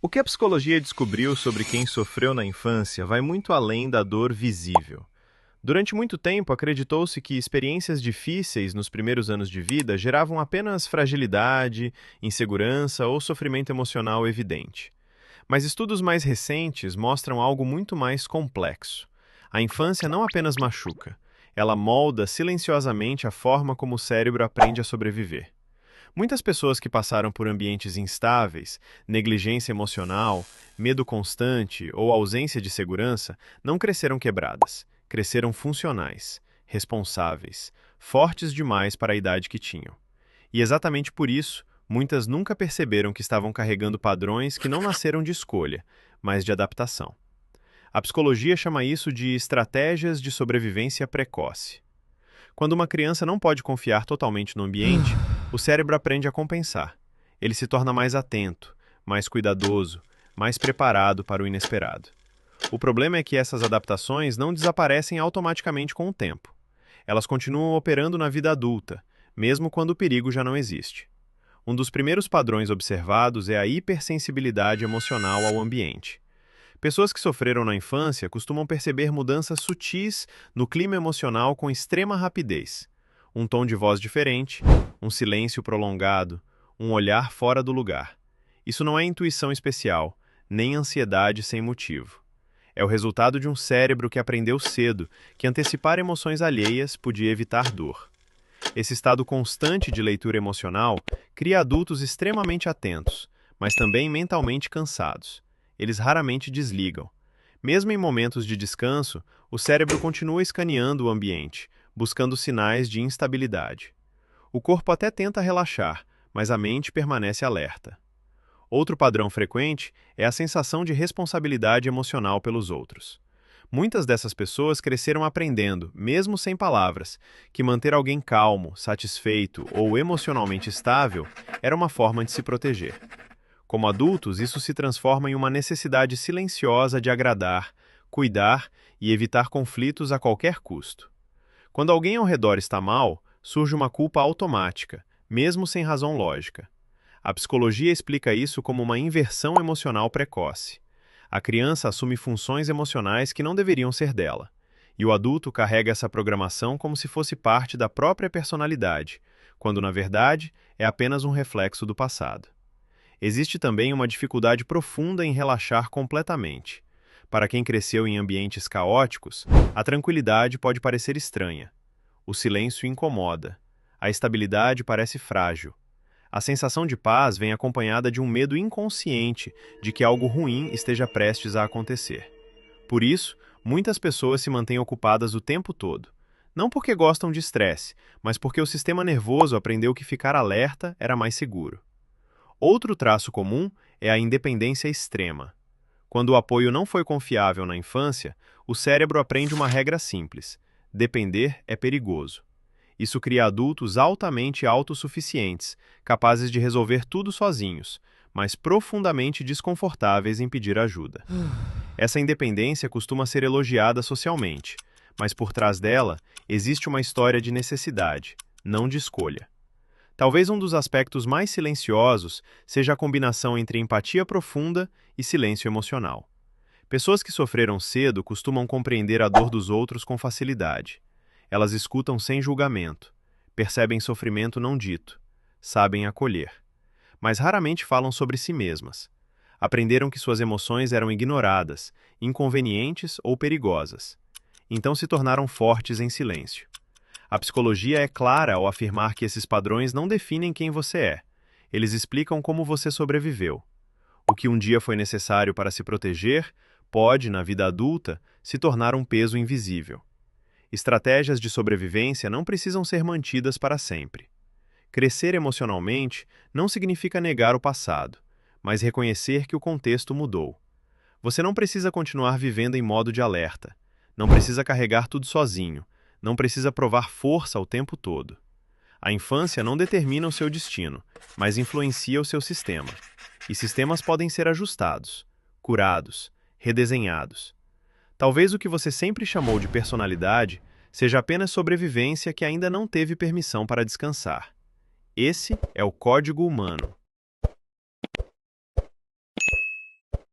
O que a psicologia descobriu sobre quem sofreu na infância vai muito além da dor visível. Durante muito tempo, acreditou-se que experiências difíceis nos primeiros anos de vida geravam apenas fragilidade, insegurança ou sofrimento emocional evidente. Mas estudos mais recentes mostram algo muito mais complexo. A infância não apenas machuca, ela molda silenciosamente a forma como o cérebro aprende a sobreviver. Muitas pessoas que passaram por ambientes instáveis, negligência emocional, medo constante ou ausência de segurança não cresceram quebradas, cresceram funcionais, responsáveis, fortes demais para a idade que tinham. E exatamente por isso, muitas nunca perceberam que estavam carregando padrões que não nasceram de escolha, mas de adaptação. A psicologia chama isso de estratégias de sobrevivência precoce. Quando uma criança não pode confiar totalmente no ambiente, o cérebro aprende a compensar. Ele se torna mais atento, mais cuidadoso, mais preparado para o inesperado. O problema é que essas adaptações não desaparecem automaticamente com o tempo. Elas continuam operando na vida adulta, mesmo quando o perigo já não existe. Um dos primeiros padrões observados é a hipersensibilidade emocional ao ambiente. Pessoas que sofreram na infância costumam perceber mudanças sutis no clima emocional com extrema rapidez. Um tom de voz diferente, um silêncio prolongado, um olhar fora do lugar. Isso não é intuição especial, nem ansiedade sem motivo. É o resultado de um cérebro que aprendeu cedo que antecipar emoções alheias podia evitar dor. Esse estado constante de leitura emocional cria adultos extremamente atentos, mas também mentalmente cansados. Eles raramente desligam. Mesmo em momentos de descanso, o cérebro continua escaneando o ambiente, buscando sinais de instabilidade. O corpo até tenta relaxar, mas a mente permanece alerta. Outro padrão frequente é a sensação de responsabilidade emocional pelos outros. Muitas dessas pessoas cresceram aprendendo, mesmo sem palavras, que manter alguém calmo, satisfeito ou emocionalmente estável era uma forma de se proteger. Como adultos, isso se transforma em uma necessidade silenciosa de agradar, cuidar e evitar conflitos a qualquer custo. Quando alguém ao redor está mal, surge uma culpa automática, mesmo sem razão lógica. A psicologia explica isso como uma inversão emocional precoce. A criança assume funções emocionais que não deveriam ser dela, e o adulto carrega essa programação como se fosse parte da própria personalidade, quando na verdade é apenas um reflexo do passado. Existe também uma dificuldade profunda em relaxar completamente. Para quem cresceu em ambientes caóticos, a tranquilidade pode parecer estranha. O silêncio incomoda. A estabilidade parece frágil. A sensação de paz vem acompanhada de um medo inconsciente de que algo ruim esteja prestes a acontecer. Por isso, muitas pessoas se mantêm ocupadas o tempo todo. Não porque gostam de estresse, mas porque o sistema nervoso aprendeu que ficar alerta era mais seguro. Outro traço comum é a independência extrema. Quando o apoio não foi confiável na infância, o cérebro aprende uma regra simples: depender é perigoso. Isso cria adultos altamente autossuficientes, capazes de resolver tudo sozinhos, mas profundamente desconfortáveis em pedir ajuda. Essa independência costuma ser elogiada socialmente, mas por trás dela existe uma história de necessidade, não de escolha. Talvez um dos aspectos mais silenciosos seja a combinação entre empatia profunda e silêncio emocional. Pessoas que sofreram cedo costumam compreender a dor dos outros com facilidade. Elas escutam sem julgamento, percebem sofrimento não dito, sabem acolher. Mas raramente falam sobre si mesmas. Aprenderam que suas emoções eram ignoradas, inconvenientes ou perigosas. Então se tornaram fortes em silêncio. A psicologia é clara ao afirmar que esses padrões não definem quem você é. Eles explicam como você sobreviveu. O que um dia foi necessário para se proteger pode, na vida adulta, se tornar um peso invisível. Estratégias de sobrevivência não precisam ser mantidas para sempre. Crescer emocionalmente não significa negar o passado, mas reconhecer que o contexto mudou. Você não precisa continuar vivendo em modo de alerta. Não precisa carregar tudo sozinho. Não precisa provar força o tempo todo. A infância não determina o seu destino, mas influencia o seu sistema. E sistemas podem ser ajustados, curados, redesenhados. Talvez o que você sempre chamou de personalidade seja apenas sobrevivência que ainda não teve permissão para descansar. Esse é o código humano.